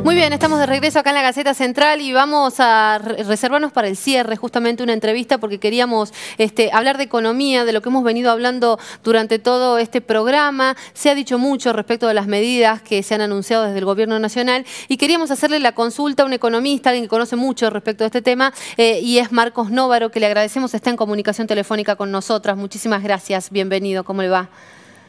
Muy bien, estamos de regreso acá en la Gaceta Central y vamos a reservarnos para el cierre justamente una entrevista porque queríamos hablar de economía, de lo que hemos venido hablando durante todo este programa. Se ha dicho mucho respecto de las medidas que se han anunciado desde el Gobierno Nacional y queríamos hacerle la consulta a un economista, alguien que conoce mucho respecto a este tema, y es Marcos Nóvaro, que le agradecemos, está en comunicación telefónica con nosotras. Muchísimas gracias, bienvenido, ¿cómo le va?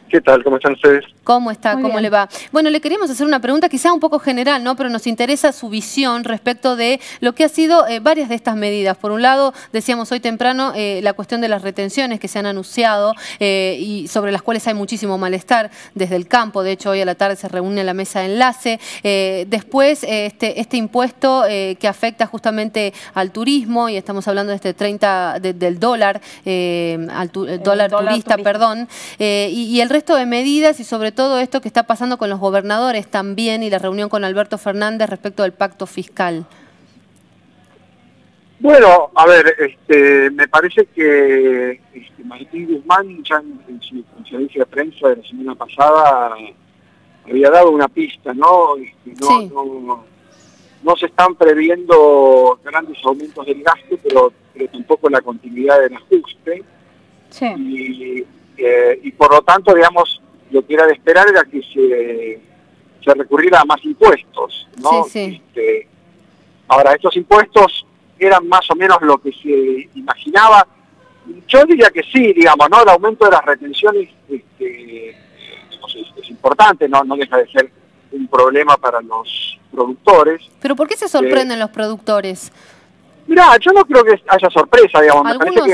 ¿Qué tal? ¿Cómo están ustedes? ¿Cómo está? Muy ¿Cómo bien. le va? Bueno, le queríamos hacer una pregunta quizá un poco general, ¿no? Pero nos interesa su visión respecto de lo que ha sido varias de estas medidas. Por un lado, decíamos hoy temprano, la cuestión de las retenciones que se han anunciado y sobre las cuales hay muchísimo malestar desde el campo. De hecho, hoy a la tarde se reúne la mesa de enlace. Después, este impuesto que afecta justamente al turismo, y estamos hablando de este 30 del dólar, dólar turista, perdón, y el resto de medidas y sobre todo esto que está pasando con los gobernadores también y la reunión con Alberto Fernández respecto del pacto fiscal. Bueno, a ver, me parece que Martín Guzmán ya en su conferencia de prensa de la semana pasada había dado una pista, ¿no? Sí. No se están previendo grandes aumentos del gasto, pero tampoco la continuidad del ajuste. Sí. Y por lo tanto, digamos, lo que era de esperar era que se recurriera a más impuestos, ¿no? Sí, sí. Ahora, estos impuestos eran más o menos lo que se imaginaba. Yo diría que sí, digamos, ¿no? El aumento de las retenciones es importante, no deja de ser un problema para los productores. ¿Pero por qué se sorprenden los productores? Mirá, yo no creo que haya sorpresa, digamos.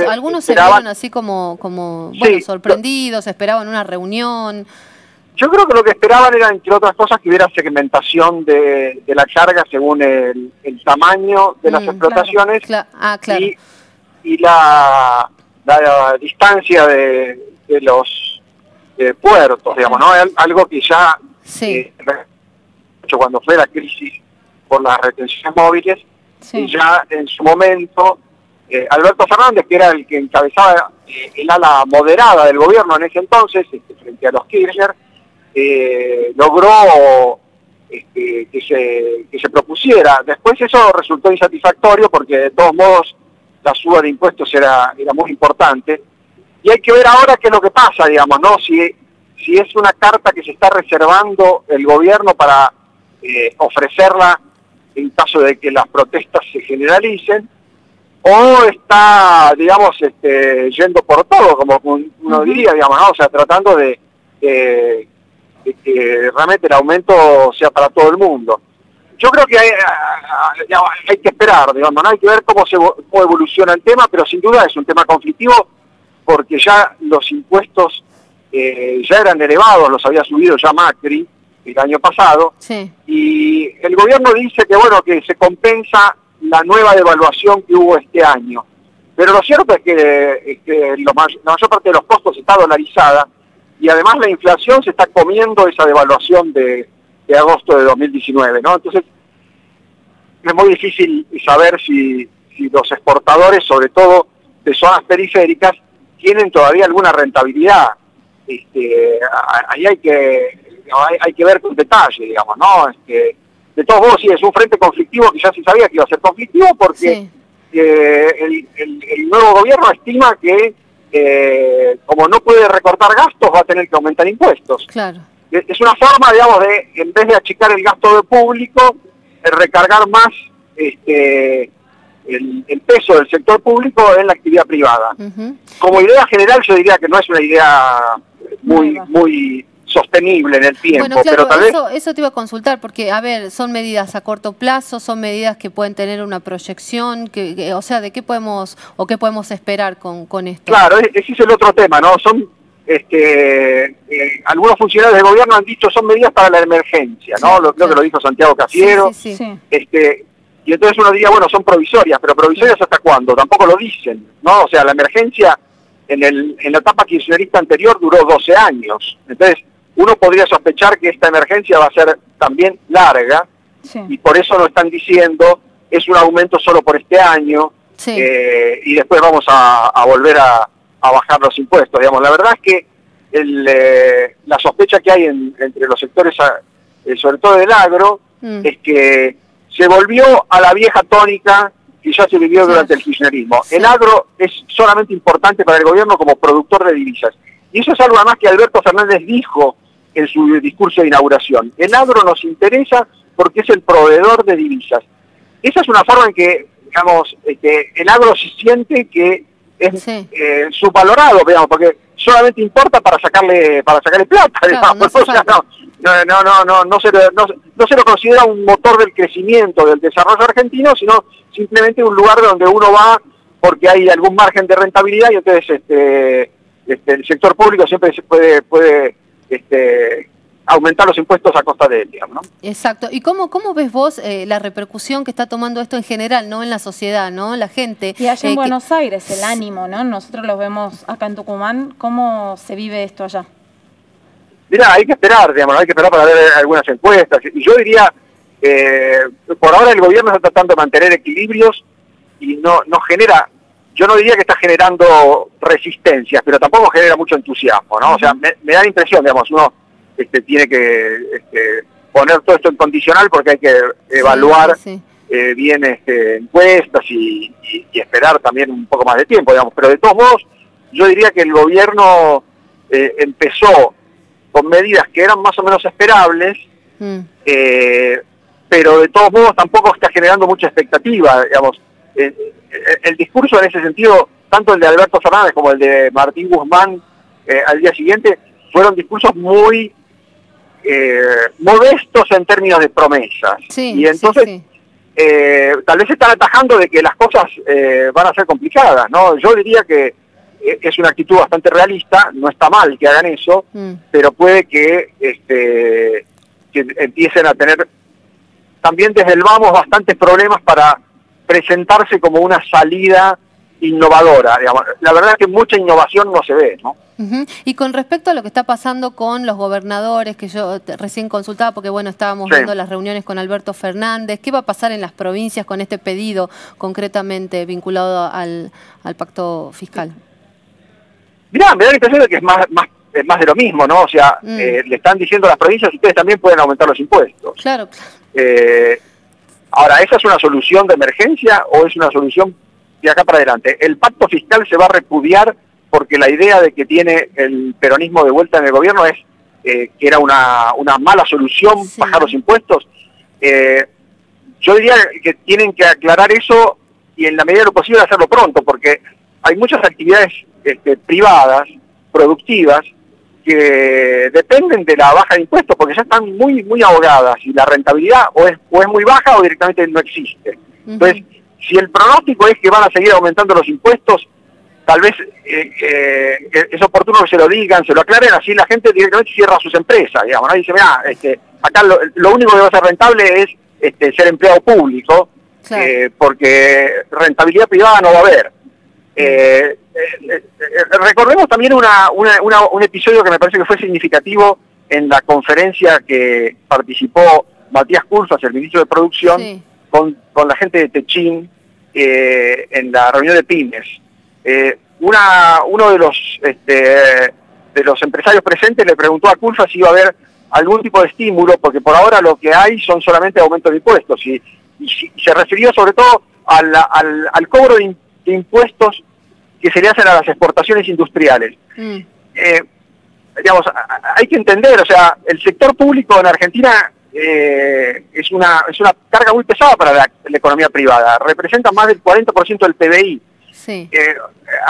Algunos se vieron así como bueno, sí, sorprendidos, esperaban una reunión. Yo creo que lo que esperaban era, entre otras cosas, que hubiera segmentación de la carga según el tamaño de las explotaciones. Claro. Y la distancia de los puertos, digamos, ¿no? Algo que ya, cuando fue la crisis por las retenciones móviles, y ya en su momento, Alberto Fernández, que era el que encabezaba el ala moderada del gobierno en ese entonces, frente a los Kirchner, logró que se propusiera. Después eso resultó insatisfactorio porque de todos modos la suba de impuestos era muy importante. Y hay que ver ahora qué es lo que pasa, digamos, ¿no? Si es una carta que se está reservando el gobierno para ofrecerla en caso de que las protestas se generalicen, o está, digamos, yendo por todo, como uno diría, digamos, ¿no? O sea, tratando de que realmente el aumento sea para todo el mundo. Yo creo que hay que esperar, digamos, ¿no? Hay que ver cómo evoluciona el tema, pero sin duda es un tema conflictivo porque ya los impuestos ya eran elevados, los había subido ya Macri el año pasado, y el gobierno dice que bueno, que se compensa la nueva devaluación que hubo este año. Pero lo cierto es que la mayor parte de los costos está dolarizada y además la inflación se está comiendo esa devaluación de agosto de 2019, ¿no? Entonces es muy difícil saber si los exportadores, sobre todo de zonas periféricas, tienen todavía alguna rentabilidad. Ahí hay que ver con detalle, digamos, ¿no? De todos modos, sí, es un frente conflictivo que ya se sabía que iba a ser conflictivo porque el nuevo gobierno estima que como no puede recortar gastos, va a tener que aumentar impuestos. Claro. Es una forma, digamos, de, en vez de achicar el gasto público, recargar más el peso del sector público en la actividad privada. Como idea general, yo diría que no es una idea muy sostenible en el tiempo. Bueno, claro, pero tal vez eso te iba a consultar, porque, a ver, son medidas a corto plazo, son medidas que pueden tener una proyección, o sea, ¿de qué podemos esperar con esto? Claro, ese es el otro tema, ¿no? Son algunos funcionarios del gobierno han dicho son medidas para la emergencia, ¿no? Creo que lo dijo Santiago Cafiero. Y entonces uno diría, bueno, son provisorias, pero provisorias ¿hasta cuándo? Tampoco lo dicen, ¿no? O sea, la emergencia en la etapa kirchnerista anterior duró 12 años. Entonces, uno podría sospechar que esta emergencia va a ser también larga, y por eso lo están diciendo, es un aumento solo por este año, y después vamos a volver a bajar los impuestos. Digamos, la verdad es que la sospecha que hay entre los sectores, sobre todo del agro, es que se volvió a la vieja tónica que ya se vivió durante el kirchnerismo. Sí. El agro es solamente importante para el gobierno como productor de divisas. Y eso es algo además que Alberto Fernández dijo en su discurso de inauguración. El agro nos interesa porque es el proveedor de divisas. Esa es una forma en que, digamos, el agro se siente que es subvalorado, digamos, porque solamente importa para sacarle plata, claro, digamos. No se lo considera un motor del crecimiento, del desarrollo argentino, sino simplemente un lugar donde uno va porque hay algún margen de rentabilidad y entonces el sector público siempre se puede aumentar los impuestos a costa de él, digamos, ¿no? Exacto. ¿Y cómo ves vos la repercusión que está tomando esto en general, ¿no? En la sociedad, ¿no? La gente. Y allá en Buenos Aires, el ánimo, ¿no? Nosotros lo vemos acá en Tucumán. ¿Cómo se vive esto allá? Mirá, hay que esperar, digamos, hay que esperar para ver algunas encuestas. Y yo diría, por ahora el gobierno está tratando de mantener equilibrios y no genera, yo no diría que está generando resistencias, pero tampoco genera mucho entusiasmo, ¿no? O sea, me da la impresión, digamos, uno tiene que poner todo esto en condicional porque hay que evaluar bien encuestas y esperar también un poco más de tiempo, digamos. Pero de todos modos, yo diría que el gobierno empezó con medidas que eran más o menos esperables, pero de todos modos tampoco está generando mucha expectativa, digamos. El discurso en ese sentido, tanto el de Alberto Fernández como el de Martín Guzmán al día siguiente, fueron discursos muy modestos en términos de promesas. Y entonces tal vez están atajando de que las cosas van a ser complicadas, ¿no? Yo diría que es una actitud bastante realista, no está mal que hagan eso, pero puede que empiecen a tener también desde el vamos bastantes problemas para presentarse como una salida innovadora, digamos. La verdad es que mucha innovación no se ve, ¿no? Y con respecto a lo que está pasando con los gobernadores, que yo recién consultaba, porque bueno, estábamos viendo las reuniones con Alberto Fernández, ¿qué va a pasar en las provincias con este pedido concretamente vinculado al pacto fiscal? Mirá, me da la impresión de que es más de lo mismo, ¿no? O sea, le están diciendo a las provincias, ustedes también pueden aumentar los impuestos. Claro. Ahora, ¿esa es una solución de emergencia o es una solución de acá para adelante? El pacto fiscal se va a repudiar porque la idea de que tiene el peronismo de vuelta en el gobierno es que era una mala solución bajar los impuestos. Yo diría que tienen que aclarar eso y en la medida de lo posible hacerlo pronto, porque hay muchas actividades privadas, productivas, que dependen de la baja de impuestos porque ya están muy ahogadas y la rentabilidad o es muy baja o directamente no existe. Entonces, si el pronóstico es que van a seguir aumentando los impuestos, tal vez es oportuno que se lo digan, se lo aclaren, así la gente directamente cierra sus empresas, digamos, ¿no? Y dice, mira, acá lo único que va a ser rentable es ser empleado público, porque rentabilidad privada no va a haber. Recordemos también un episodio que me parece que fue significativo en la conferencia que participó Matías Culfas, el ministro de Producción, con la gente de Techín en la reunión de pymes. Uno de los empresarios presentes le preguntó a Culfas si iba a haber algún tipo de estímulo, porque por ahora lo que hay son solamente aumentos de impuestos, y se refirió sobre todo al cobro de impuestos que se le hacen a las exportaciones industriales. Digamos, hay que entender, o sea, el sector público en Argentina es una carga muy pesada para la economía privada, representa más del 40% del PBI.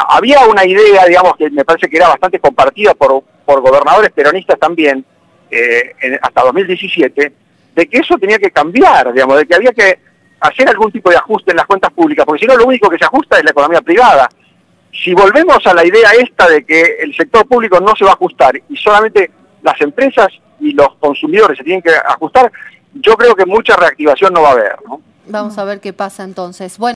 Había una idea, digamos, que me parece que era bastante compartida por gobernadores peronistas también, hasta 2017, de que eso tenía que cambiar, digamos, de que había que hacer algún tipo de ajuste en las cuentas públicas, porque si no lo único que se ajusta es la economía privada. Si volvemos a la idea esta de que el sector público no se va a ajustar y solamente las empresas y los consumidores se tienen que ajustar, yo creo que mucha reactivación no va a haber, ¿no? Vamos a ver qué pasa entonces. Bueno.